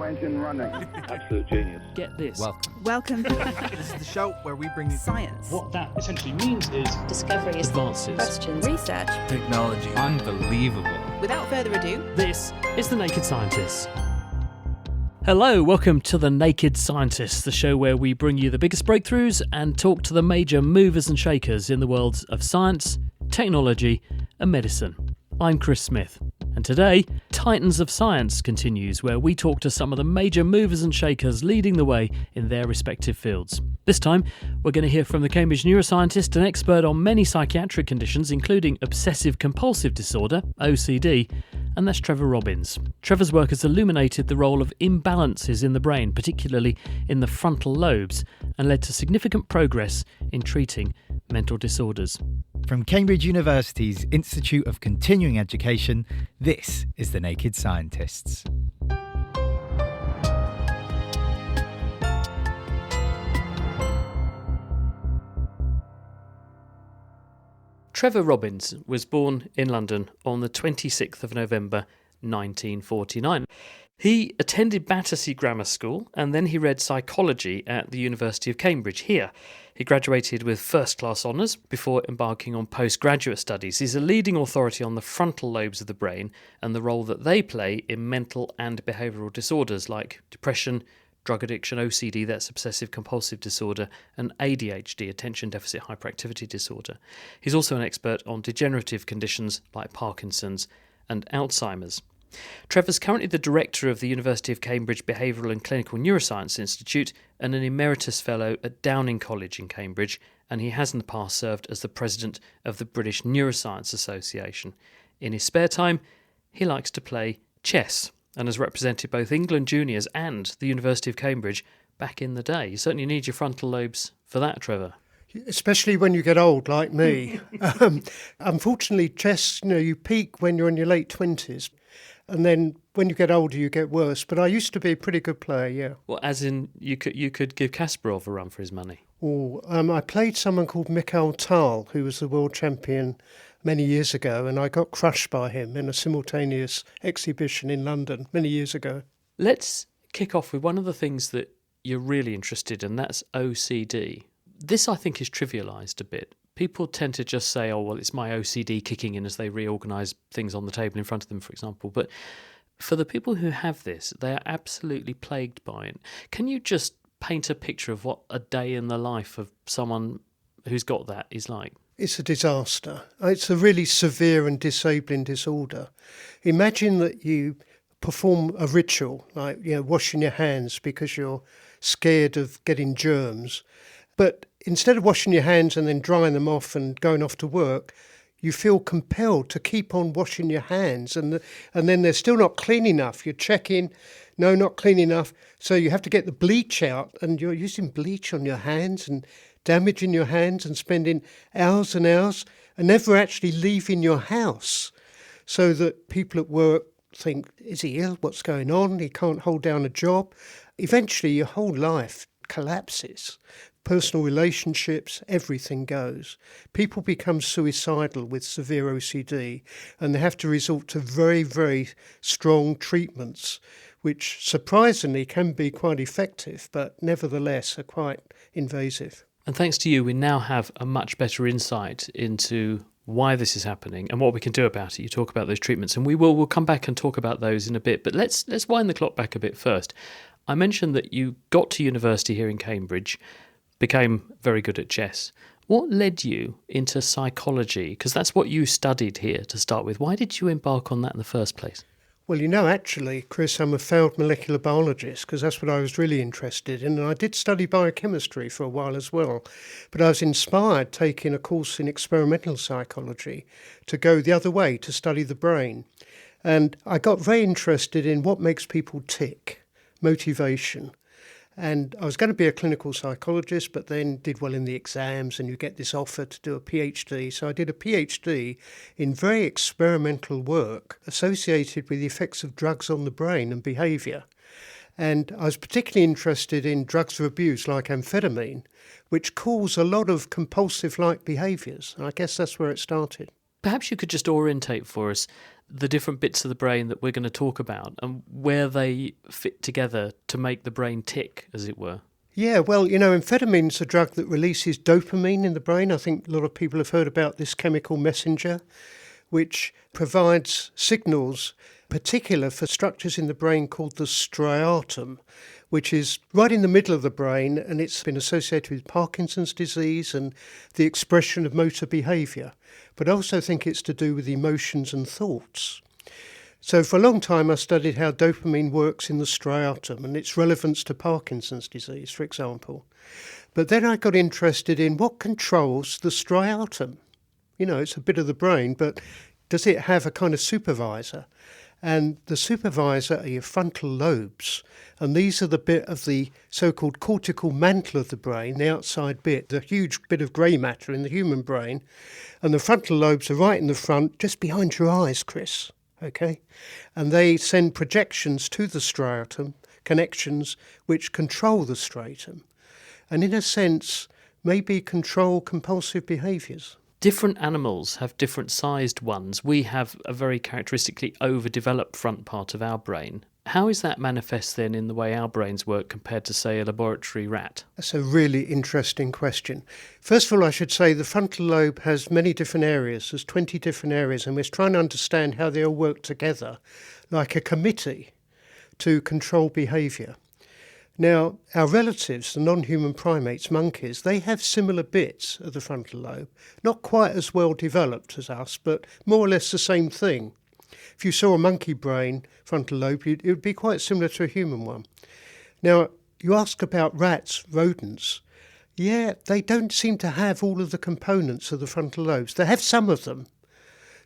turbo engine running. Absolute genius. Get this. Welcome. This is the show where we bring you Science. What that essentially means is discoveries, Advances. Questions. Research. technology. Unbelievable. Without further ado, This is The Naked Scientists. Hello, welcome to The Naked Scientists, the show where we bring you the biggest breakthroughs and talk to the major movers and shakers in the worlds of science, technology and medicine. I'm Chris Smith, and today, Titans of Science continues, where we talk to some of the major movers and shakers leading the way in their respective fields. This time, we're going to hear from the Cambridge neuroscientist and expert on many psychiatric conditions, including obsessive-compulsive disorder, OCD, and that's Trevor Robbins. Trevor's work has illuminated the role of imbalances in the brain, particularly in the frontal lobes, and led to significant progress in treating mental disorders. From Cambridge University's Institute of Continuing Education, this is The Naked Scientists. Trevor Robbins was born in London on the 26th of November 1949. He attended Battersea Grammar School and then he read psychology at the University of Cambridge here. He graduated with first-class honours before embarking on postgraduate studies. He's a leading authority on the frontal lobes of the brain and the role that they play in mental and behavioural disorders like depression, drug addiction, OCD, that's obsessive-compulsive disorder, and ADHD, attention deficit hyperactivity disorder. He's also an expert on degenerative conditions like Parkinson's and Alzheimer's. Trevor's currently the director of the University of Cambridge Behavioural and Clinical Neuroscience Institute and an emeritus fellow at Downing College in Cambridge, and he has in the past served as the president of the British Neuroscience Association. In his spare time, he likes to play chess and has represented both England juniors and the University of Cambridge back in the day. You certainly need your frontal lobes for that, Trevor. Especially when you get old, like me. Unfortunately, chess, you peak when you're in your late 20s. And then when you get older, you get worse. But I used to be a pretty good player, yeah. Well, as in you could give Kasparov a run for his money? I played someone called Mikhail Tal, who was the world champion many years ago, and I got crushed by him in a simultaneous exhibition in London many years ago. Let's kick off with one of the things that you're really interested in, that's OCD. This, I think, is trivialised a bit. People tend to just say, oh, well, it's my OCD kicking in as they reorganise things on the table in front of them, for example. But for the people who have this, they are absolutely plagued by it. Can you just paint a picture of what a day in the life of someone who's got that is like? It's a disaster. It's a really severe and disabling disorder. Imagine that you perform a ritual, like washing your hands because you're scared of getting germs. But instead of washing your hands and then drying them off and going off to work, you feel compelled to keep on washing your hands. And then they're still not clean enough. You're checking, no, not clean enough. So you have to get the bleach out and you're using bleach on your hands and damaging your hands and spending hours and hours and never actually leaving your house. So that people at work think, is he ill? What's going on? He can't hold down a job. Eventually your whole life collapses. Personal relationships, everything goes. People become suicidal with severe OCD and they have to resort to very, very strong treatments, which surprisingly can be quite effective, but nevertheless are quite invasive. And thanks to you, we now have a much better insight into why this is happening and what we can do about it. You talk about those treatments, and we'll come back and talk about those in a bit. But let's wind the clock back a bit first. I mentioned that you got to university here in Cambridge, became very good at chess. What led you into psychology? Because that's what you studied here to start with. Why did you embark on that in the first place? Well, actually, Chris, I'm a failed molecular biologist because that's what I was really interested in. And I did study biochemistry for a while as well. But I was inspired taking a course in experimental psychology to go the other way, to study the brain. And I got very interested in what makes people tick, motivation. And I was going to be a clinical psychologist, but then did well in the exams and you get this offer to do a PhD. So I did a PhD in very experimental work associated with the effects of drugs on the brain and behaviour. And I was particularly interested in drugs of abuse like amphetamine, which cause a lot of compulsive-like behaviours. And I guess that's where it started. Perhaps you could just orientate for us the different bits of the brain that we're going to talk about and where they fit together to make the brain tick, as it were? Yeah, well, amphetamine's a drug that releases dopamine in the brain. I think a lot of people have heard about this chemical messenger, which provides signals, particular for structures in the brain called the striatum, which is right in the middle of the brain, and it's been associated with Parkinson's disease and the expression of motor behaviour. But I also think it's to do with emotions and thoughts. So for a long time I studied how dopamine works in the striatum and its relevance to Parkinson's disease, for example. But then I got interested in what controls the striatum. It's a bit of the brain, but does it have a kind of supervisor? And the supervisor are your frontal lobes. And these are the bit of the so-called cortical mantle of the brain, the outside bit, the huge bit of grey matter in the human brain. And the frontal lobes are right in the front, just behind your eyes, Chris. Okay? And they send projections to the striatum, connections which control the striatum. And in a sense, maybe control compulsive behaviours. Different animals have different sized ones. We have a very characteristically overdeveloped front part of our brain. How is that manifest then in the way our brains work compared to, say, a laboratory rat? That's a really interesting question. First of all, I should say the frontal lobe has many different areas. There's 20 different areas, and we're trying to understand how they all work together, like a committee, to control behaviour. Now, our relatives, the non-human primates, monkeys, they have similar bits of the frontal lobe, not quite as well developed as us, but more or less the same thing. If you saw a monkey brain frontal lobe, it would be quite similar to a human one. Now, you ask about rats, rodents. Yeah, they don't seem to have all of the components of the frontal lobes. They have some of them,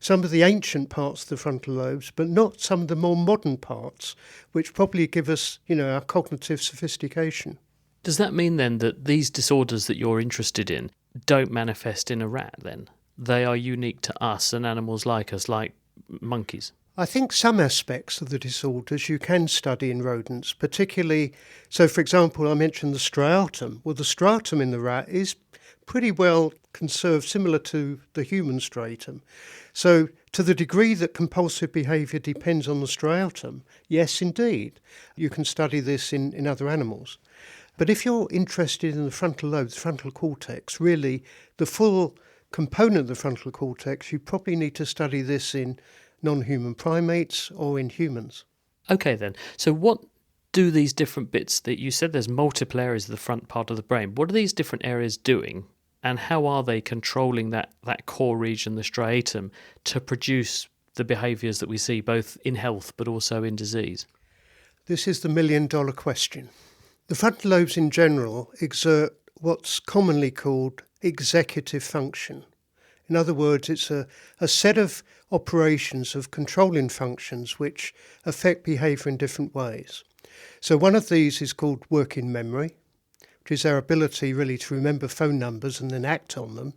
some of the ancient parts of the frontal lobes, but not some of the more modern parts, which probably give us, our cognitive sophistication. Does that mean then that these disorders that you're interested in don't manifest in a rat then? They are unique to us and animals like us, like monkeys? I think some aspects of the disorders you can study in rodents, particularly, so for example, I mentioned the striatum. Well, the striatum in the rat is pretty well conserved, similar to the human striatum. So to the degree that compulsive behaviour depends on the striatum, yes, indeed, you can study this in other animals. But if you're interested in the frontal lobe, the frontal cortex, really the full component of the frontal cortex, you probably need to study this in non-human primates or in humans. Okay then, so what do these different bits that you said there's multiple areas of the front part of the brain, what are these different areas doing? And how are they controlling that core region, the striatum, to produce the behaviours that we see both in health but also in disease? This is the million-dollar question. The frontal lobes in general exert what's commonly called executive function. In other words, it's a set of operations of controlling functions which affect behaviour in different ways. So one of these is called working memory, which is our ability really to remember phone numbers and then act on them.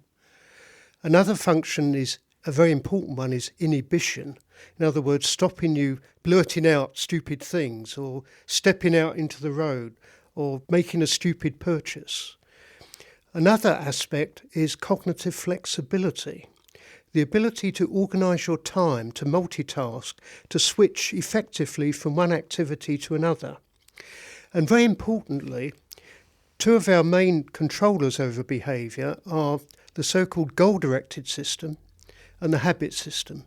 Another function is, a very important one, is inhibition. In other words, stopping you blurting out stupid things or stepping out into the road or making a stupid purchase. Another aspect is cognitive flexibility, the ability to organise your time, to multitask, to switch effectively from one activity to another. And very importantly, two of our main controllers over behaviour are the so-called goal-directed system and the habit system.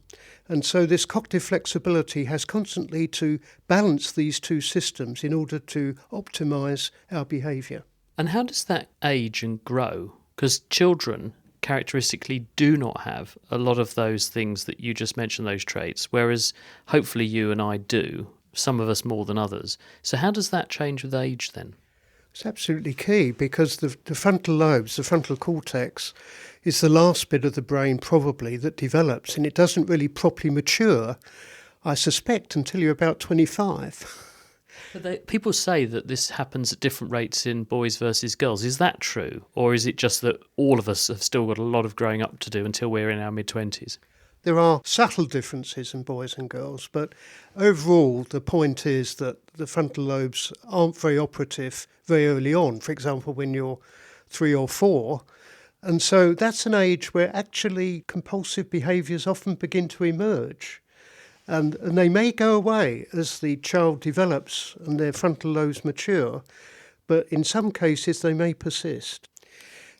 And so this cognitive flexibility has constantly to balance these two systems in order to optimise our behaviour. And how does that age and grow? Because children characteristically do not have a lot of those things that you just mentioned, those traits, whereas hopefully you and I do, some of us more than others. So how does that change with age then? It's absolutely key because the frontal lobes, the frontal cortex, is the last bit of the brain probably that develops, and it doesn't really properly mature, I suspect, until you're about 25. But people say that this happens at different rates in boys versus girls. Is that true? Or is it just that all of us have still got a lot of growing up to do until we're in our mid-20s? There are subtle differences in boys and girls, but overall the point is that the frontal lobes aren't very operative very early on, for example, when you're 3 or 4. And so that's an age where actually compulsive behaviours often begin to emerge. And they may go away as the child develops and their frontal lobes mature, but in some cases they may persist.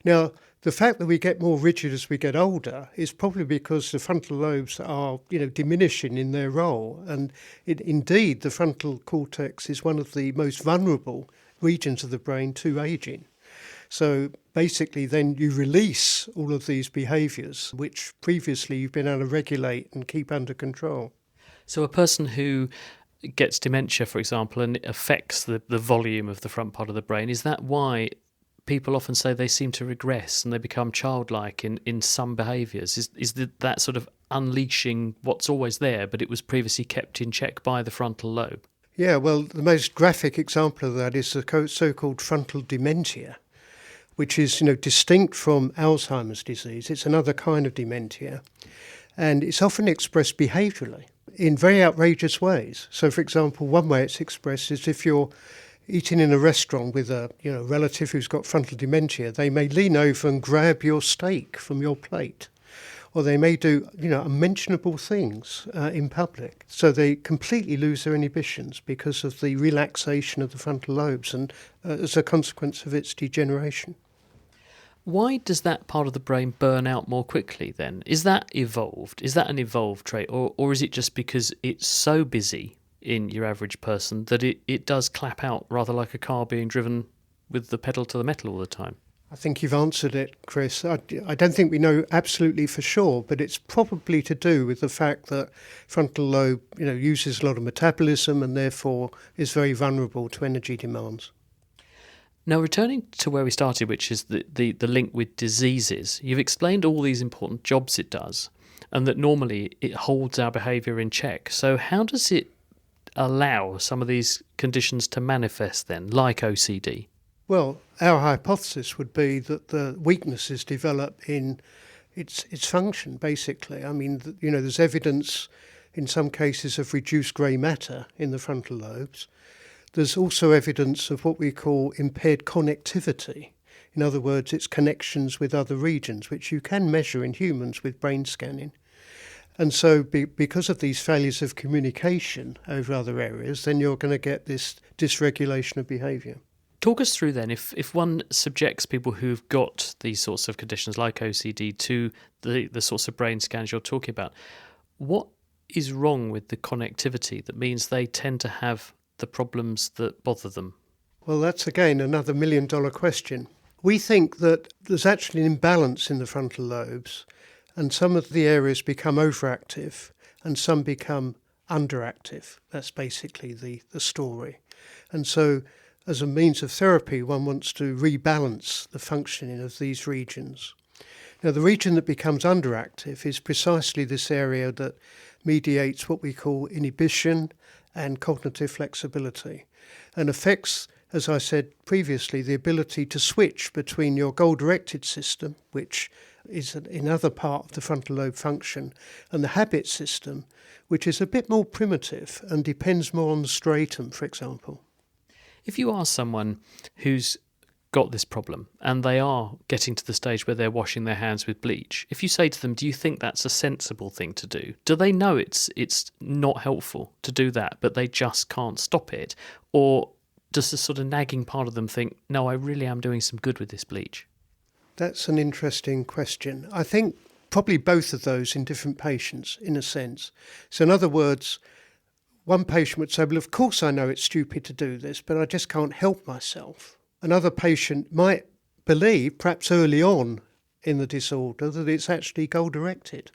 Now, the fact that we get more rigid as we get older is probably because the frontal lobes are, diminishing in their role. And indeed, the frontal cortex is one of the most vulnerable regions of the brain to ageing. So basically, then you release all of these behaviours, which previously you've been able to regulate and keep under control. So a person who gets dementia, for example, and it affects the volume of the front part of the brain, is that why people often say they seem to regress and they become childlike in some behaviours? Is that sort of unleashing what's always there, but it was previously kept in check by the frontal lobe? Yeah, well, the most graphic example of that is the so-called frontal dementia, which is, distinct from Alzheimer's disease. It's another kind of dementia, and it's often expressed behaviourally in very outrageous ways. So, for example, one way it's expressed is if you're eating in a restaurant with a relative who's got frontal dementia, they may lean over and grab your steak from your plate, or they may do unmentionable things in public. So they completely lose their inhibitions because of the relaxation of the frontal lobes and as a consequence of its degeneration. Why does that part of the brain burn out more quickly then? Is that evolved? Is that an evolved trait? Or is it just because it's so busy in your average person that it does clap out rather like a car being driven with the pedal to the metal all the time? I think you've answered it, Chris. I don't think we know absolutely for sure, but it's probably to do with the fact that frontal lobe, uses a lot of metabolism and therefore is very vulnerable to energy demands. Now, returning to where we started, which is the link with diseases, you've explained all these important jobs it does and that normally it holds our behaviour in check. So how does it allow some of these conditions to manifest then, like OCD? Well, our hypothesis would be that the weaknesses develop in its function, basically. I mean, there's evidence in some cases of reduced grey matter in the frontal lobes. There's also evidence of what we call impaired connectivity. In other words, it's connections with other regions, which you can measure in humans with brain scanning. And so because of these failures of communication over other areas, then you're going to get this dysregulation of behaviour. Talk us through then, if one subjects people who've got these sorts of conditions like OCD to the sorts of brain scans you're talking about, what is wrong with the connectivity that means they tend to have the problems that bother them? Well, that's again another $1 million question. We think that there's actually an imbalance in the frontal lobes, and some of the areas become overactive and some become underactive. That's basically the story. And so as a means of therapy, one wants to rebalance the functioning of these regions. Now, the region that becomes underactive is precisely this area that mediates what we call inhibition and cognitive flexibility, and affects, as I said previously, the ability to switch between your goal-directed system, which is another part of the frontal lobe function, and the habit system, which is a bit more primitive and depends more on the striatum, for example. If you ask someone who's got this problem and they are getting to the stage where they're washing their hands with bleach, if you say to them, do you think that's a sensible thing to do they know it's not helpful to do that, but they just can't stop it? Or does the sort of nagging part of them think, no, I really am doing some good with this bleach? That's an interesting question. I think probably both of those in different patients, in a sense. So in other words, one patient would say, well, of course I know it's stupid to do this, but I just can't help myself. Another patient might believe, perhaps early on in the disorder, that it's actually goal-directed.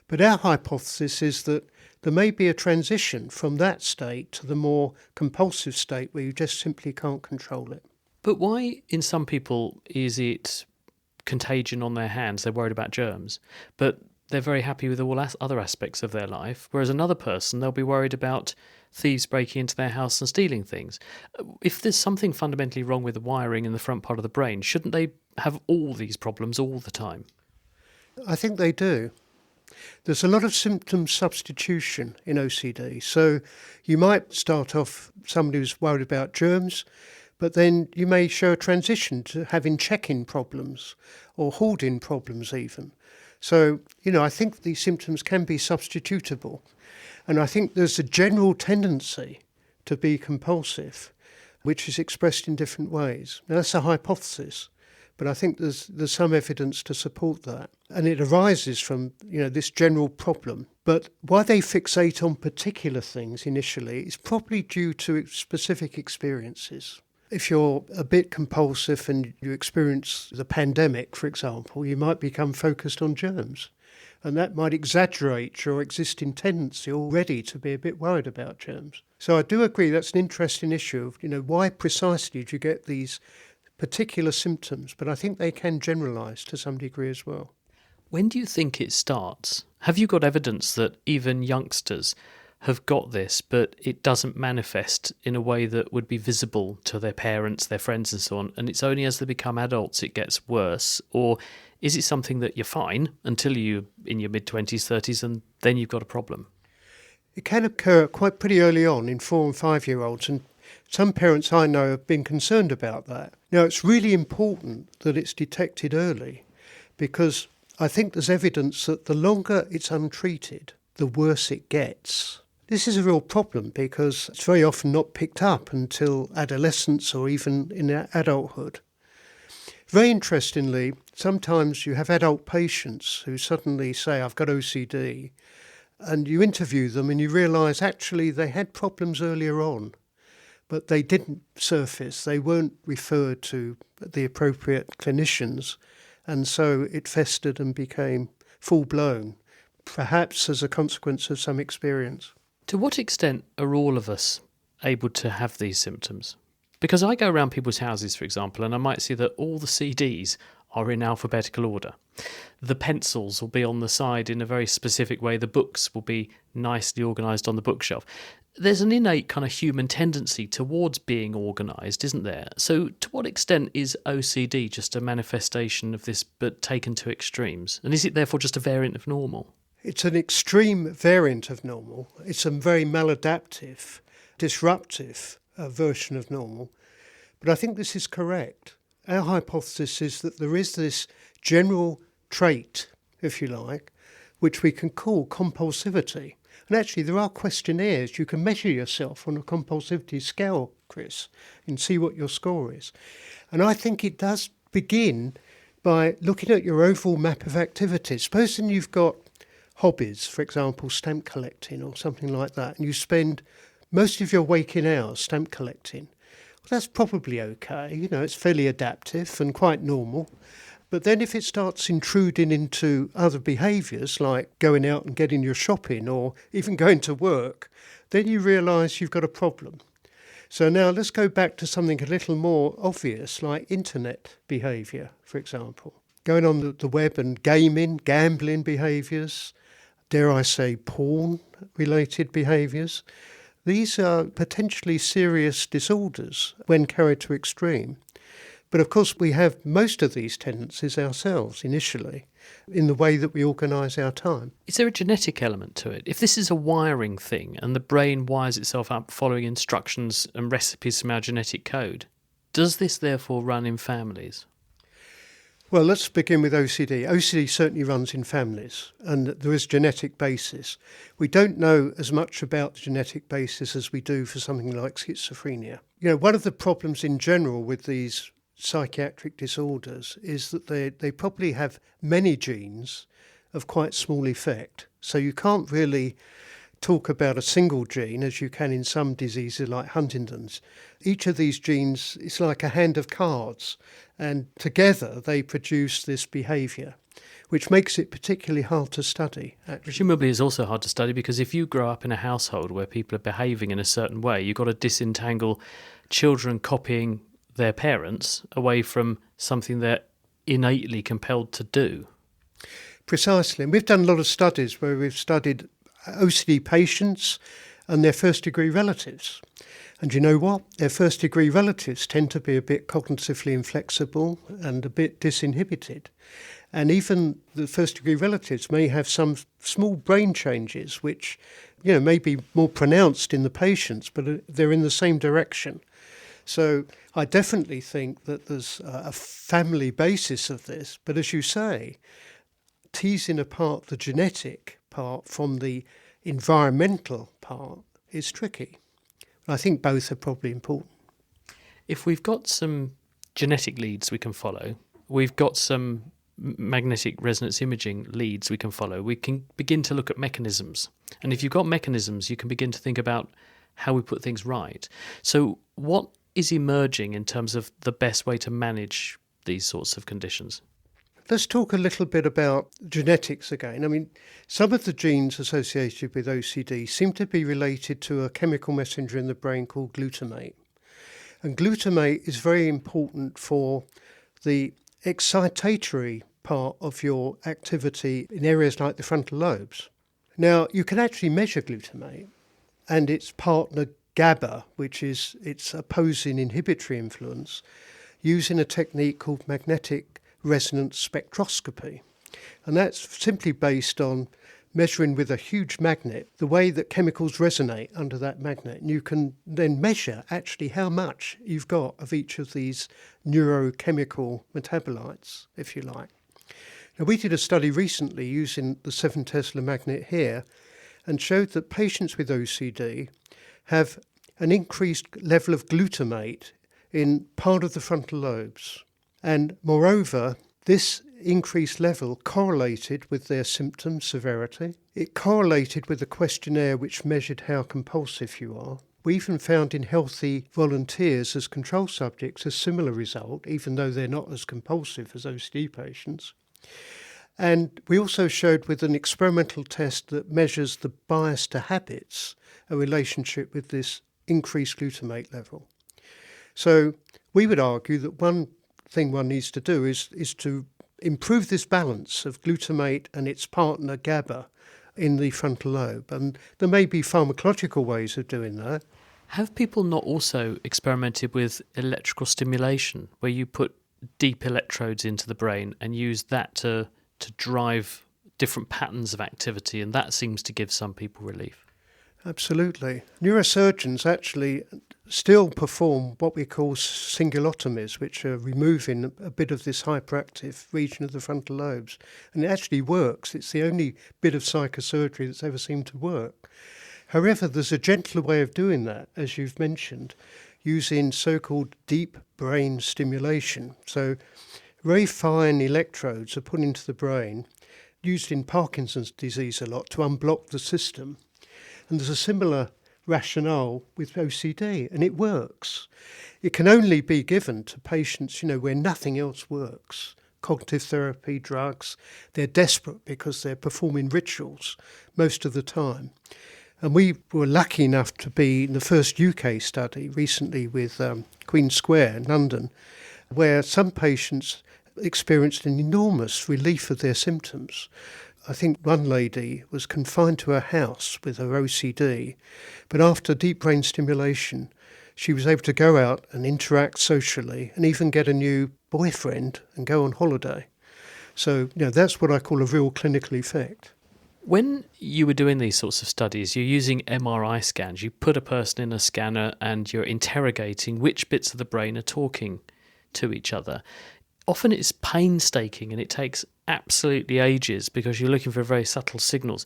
But our hypothesis is that there may be a transition from that state to the more compulsive state where you just simply can't control it. But why, in some people, is it contagion on their hands? They're worried about germs, but they're very happy with all other aspects of their life, whereas another person, they'll be worried about thieves breaking into their house and stealing things. If there's something fundamentally wrong with the wiring in the front part of the brain, shouldn't they have all these problems all the time? I think they do. There's a lot of symptom substitution in OCD. So you might start off somebody who's worried about germs, but then you may show a transition to having check-in problems or hoarding problems even. So, I think these symptoms can be substitutable. And I think there's a general tendency to be compulsive, which is expressed in different ways. Now, that's a hypothesis, but I think there's some evidence to support that. And it arises from, this general problem. But why they fixate on particular things initially is probably due to specific experiences. If you're a bit compulsive and you experience the pandemic, for example, you might become focused on germs. And that might exaggerate your existing tendency already to be a bit worried about germs. So I do agree that's an interesting issue of, why precisely do you get these particular symptoms? But I think they can generalise to some degree as well. When do you think it starts? Have you got evidence that even youngsters have got this, but it doesn't manifest in a way that would be visible to their parents, their friends and so on, and it's only as they become adults it gets worse? Or is it something that you're fine until you're in your mid-20s, 30s, and then you've got a problem? It can occur quite pretty early on in 4 and 5-year-olds, and some parents I know have been concerned about that. Now, it's really important that it's detected early, because I think there's evidence that the longer it's untreated, the worse it gets. This is a real problem because it's very often not picked up until adolescence or even in adulthood. Very interestingly, sometimes you have adult patients who suddenly say, I've got OCD, and you interview them and you realise actually they had problems earlier on, but they didn't surface, they weren't referred to the appropriate clinicians, and so it festered and became full-blown, perhaps as a consequence of some experience. To what extent are all of us able to have these symptoms? Because I go around people's houses, for example, and I might see that all the CDs are in alphabetical order. The pencils will be on the side in a very specific way. The books will be nicely organised on the bookshelf. There's an innate kind of human tendency towards being organised, isn't there? So to what extent is OCD just a manifestation of this but taken to extremes? And is it therefore just a variant of normal? It's an extreme variant of normal. It's a very maladaptive, disruptive version of normal. But I think this is correct. Our hypothesis is that there is this general trait, if you like, which we can call compulsivity. And actually there are questionnaires. You can measure yourself on a compulsivity scale, Chris, and see what your score is. And I think it does begin by looking at your overall map of activities. Supposing you've got hobbies, for example, stamp collecting or something like that, and you spend most of your waking hours stamp collecting. Well, that's probably okay. It's fairly adaptive and quite normal. But then if it starts intruding into other behaviours, like going out and getting your shopping or even going to work, then you realise you've got a problem. So now let's go back to something a little more obvious, like internet behaviour, for example. Going on the web and gaming, gambling behaviours, dare I say porn-related behaviours. These are potentially serious disorders when carried to extreme. But of course we have most of these tendencies ourselves initially in the way that we organise our time. Is there a genetic element to it? If this is a wiring thing and the brain wires itself up following instructions and recipes from our genetic code, does this therefore run in families? Well, let's begin with OCD. OCD certainly runs in families, and there is genetic basis. We don't know as much about the genetic basis as we do for something like schizophrenia. One of the problems in general with these psychiatric disorders is that they probably have many genes of quite small effect. So you can't really talk about a single gene as you can in some diseases like Huntington's. Each of these genes is like a hand of cards, and together they produce this behaviour, which makes it particularly hard to study. Actually. Presumably it's also hard to study because if you grow up in a household where people are behaving in a certain way, you've got to disentangle children copying their parents away from something they're innately compelled to do. Precisely. And we've done a lot of studies where we've studied OCD patients and their first-degree relatives. And you know what? Their first-degree relatives tend to be a bit cognitively inflexible and a bit disinhibited. And even the first-degree relatives may have some small brain changes which, may be more pronounced in the patients, but they're in the same direction. So I definitely think that there's a family basis of this. But as you say, teasing apart the genetic part from the environmental part is tricky. I think both are probably important. If we've got some genetic leads we can follow, we've got some magnetic resonance imaging leads we can follow, we can begin to look at mechanisms. And if you've got mechanisms, you can begin to think about how we put things right. So what is emerging in terms of the best way to manage these sorts of conditions? Let's talk a little bit about genetics again. I mean, some of the genes associated with OCD seem to be related to a chemical messenger in the brain called glutamate. And glutamate is very important for the excitatory part of your activity in areas like the frontal lobes. Now, you can actually measure glutamate and its partner GABA, which is its opposing inhibitory influence, using a technique called magnetic resonance spectroscopy. And that's simply based on measuring with a huge magnet the way that chemicals resonate under that magnet. And you can then measure actually how much you've got of each of these neurochemical metabolites, if you like. Now, we did a study recently using the 7 Tesla magnet here and showed that patients with OCD have an increased level of glutamate in part of the frontal lobes. And moreover, this increased level correlated with their symptom severity. It correlated with a questionnaire which measured how compulsive you are. We even found in healthy volunteers as control subjects a similar result, even though they're not as compulsive as OCD patients. And we also showed with an experimental test that measures the bias to habits a relationship with this increased glutamate level. So we would argue that one thing one needs to do is to improve this balance of glutamate and its partner GABA in the frontal lobe. And there may be pharmacological ways of doing that. Have people not also experimented with electrical stimulation, where you put deep electrodes into the brain and use that to drive different patterns of activity, and that seems to give some people relief? Absolutely. Neurosurgeons actually still perform what we call cingulotomies, which are removing a bit of this hyperactive region of the frontal lobes. And it actually works. It's the only bit of psychosurgery that's ever seemed to work. However, there's a gentler way of doing that, as you've mentioned, using so-called deep brain stimulation. So very fine electrodes are put into the brain, used in Parkinson's disease a lot, to unblock the system. And there's a similar rationale with OCD, and it works. It can only be given to patients, where nothing else works. Cognitive therapy, drugs, they're desperate because they're performing rituals most of the time. And we were lucky enough to be in the first UK study recently with Queen Square in London, where some patients experienced an enormous relief of their symptoms. I think one lady was confined to her house with her OCD, but after deep brain stimulation, she was able to go out and interact socially and even get a new boyfriend and go on holiday. So, that's what I call a real clinical effect. When you were doing these sorts of studies, you're using MRI scans. You put a person in a scanner and you're interrogating which bits of the brain are talking to each other. Often it's painstaking and it takes absolutely ages because you're looking for very subtle signals.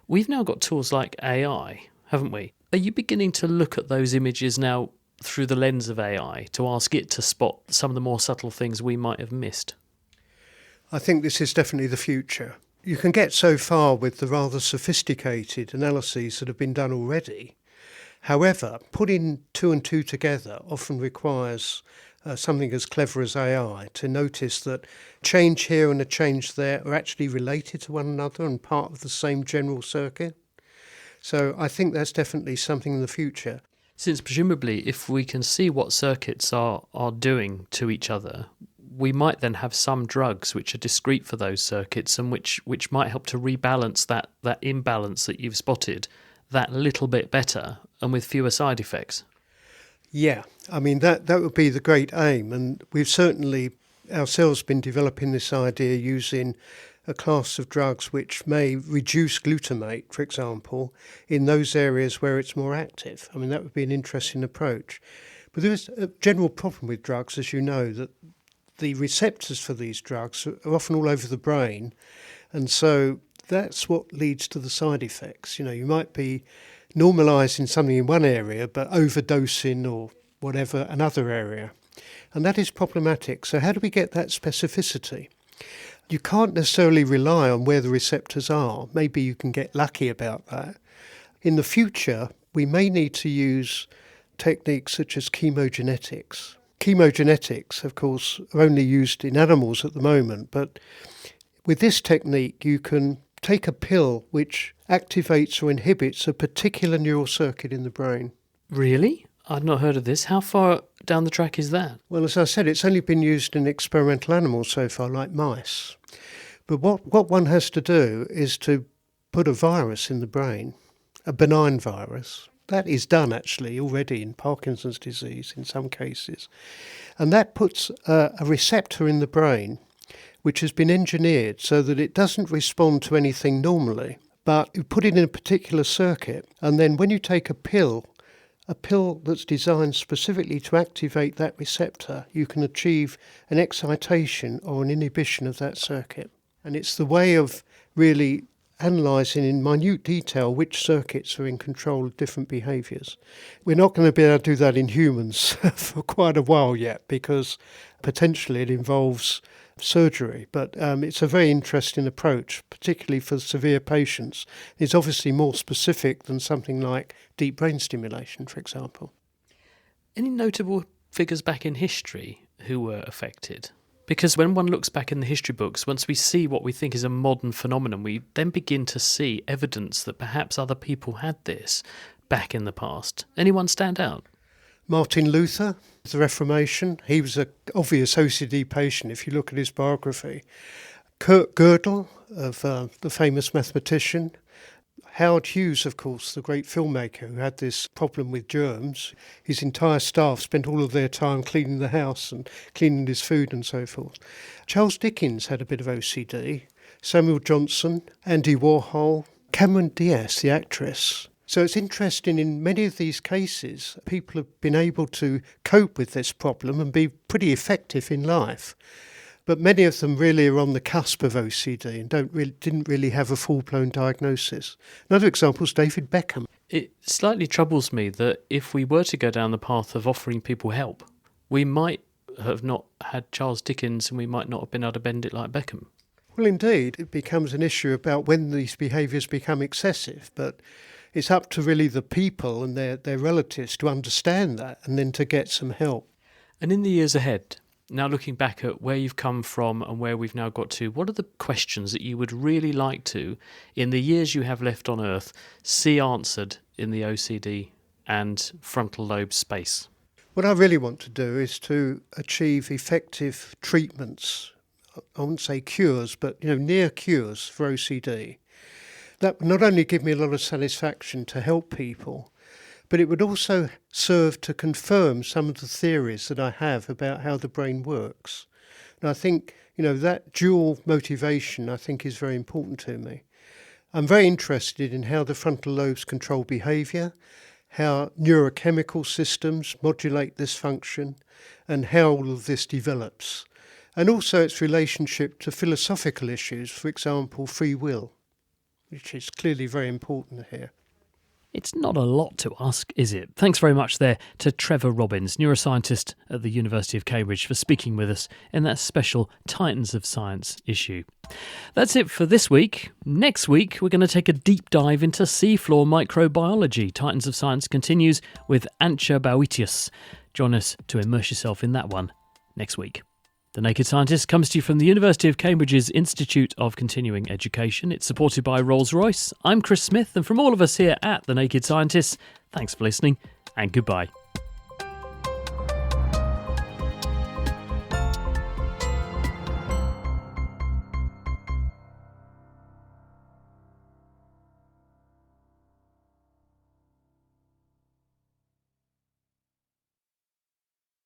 We've now got tools like AI, haven't we? Are you beginning to look at those images now through the lens of AI to ask it to spot some of the more subtle things we might have missed? I think this is definitely the future. You can get so far with the rather sophisticated analyses that have been done already. However, putting 2 and 2 together often requires something as clever as AI to notice that change here and a change there are actually related to one another and part of the same general circuit. So I think that's definitely something in the future. Since presumably if we can see what circuits are doing to each other, we might then have some drugs which are discrete for those circuits and which might help to rebalance that imbalance that you've spotted that little bit better and with fewer side effects. Yeah, I mean, that would be the great aim. And we've certainly ourselves been developing this idea using a class of drugs which may reduce glutamate, for example, in those areas where it's more active. I mean, that would be an interesting approach. But there is a general problem with drugs, as you know, that the receptors for these drugs are often all over the brain. And so that's what leads to the side effects. You might be normalising something in one area but overdosing or whatever another area. And that is problematic. So how do we get that specificity? You can't necessarily rely on where the receptors are. Maybe you can get lucky about that. In the future, we may need to use techniques such as chemogenetics. Chemogenetics, of course, are only used in animals at the moment, but with this technique you can take a pill which activates or inhibits a particular neural circuit in the brain. Really? I'd not heard of this. How far down the track is that? Well, as I said, it's only been used in experimental animals so far, like mice. But what one has to do is to put a virus in the brain, a benign virus. That is done actually already in Parkinson's disease in some cases. And that puts a receptor in the brain which has been engineered so that it doesn't respond to anything normally, but you put it in a particular circuit, and then when you take a pill that's designed specifically to activate that receptor, you can achieve an excitation or an inhibition of that circuit. And it's the way of really analysing in minute detail which circuits are in control of different behaviours. We're not going to be able to do that in humans for quite a while yet, because potentially it involves surgery, but it's a very interesting approach, particularly for severe patients. It's obviously more specific than something like deep brain stimulation, for example. Any notable figures back in history who were affected? Because when one looks back in the history books, once we see what we think is a modern phenomenon, we then begin to see evidence that perhaps other people had this back in the past. Anyone stand out? Martin Luther, the Reformation, he was an obvious OCD patient if you look at his biography. Kurt Gödel, the famous mathematician. Howard Hughes, of course, the great filmmaker who had this problem with germs. His entire staff spent all of their time cleaning the house and cleaning his food and so forth. Charles Dickens had a bit of OCD. Samuel Johnson, Andy Warhol, Cameron Diaz, the actress. So it's interesting, in many of these cases, people have been able to cope with this problem and be pretty effective in life. But many of them really are on the cusp of OCD and didn't really have a full-blown diagnosis. Another example is David Beckham. It slightly troubles me that if we were to go down the path of offering people help, we might have not had Charles Dickens and we might not have been able to bend it like Beckham. Well, indeed, it becomes an issue about when these behaviours become excessive, but it's up to really the people and their relatives to understand that and then to get some help. And in the years ahead, now looking back at where you've come from and where we've now got to, what are the questions that you would really like to, in the years you have left on Earth, see answered in the OCD and frontal lobe space? What I really want to do is to achieve effective treatments. I wouldn't say cures, but near cures for OCD. That would not only give me a lot of satisfaction to help people, but it would also serve to confirm some of the theories that I have about how the brain works. And I think, that dual motivation, I think, is very important to me. I'm very interested in how the frontal lobes control behaviour, how neurochemical systems modulate this function, and how all of this develops. And also its relationship to philosophical issues, for example, free will, which is clearly very important here. It's not a lot to ask, is it? Thanks very much there to Trevor Robbins, neuroscientist at the University of Cambridge, for speaking with us in that special Titans of Science issue. That's it for this week. Next week, we're going to take a deep dive into seafloor microbiology. Titans of Science continues with Antje Boetius. Join us to immerse yourself in that one next week. The Naked Scientist comes to you from the University of Cambridge's Institute of Continuing Education. It's supported by Rolls-Royce. I'm Chris Smith, and from all of us here at The Naked Scientist, thanks for listening and goodbye.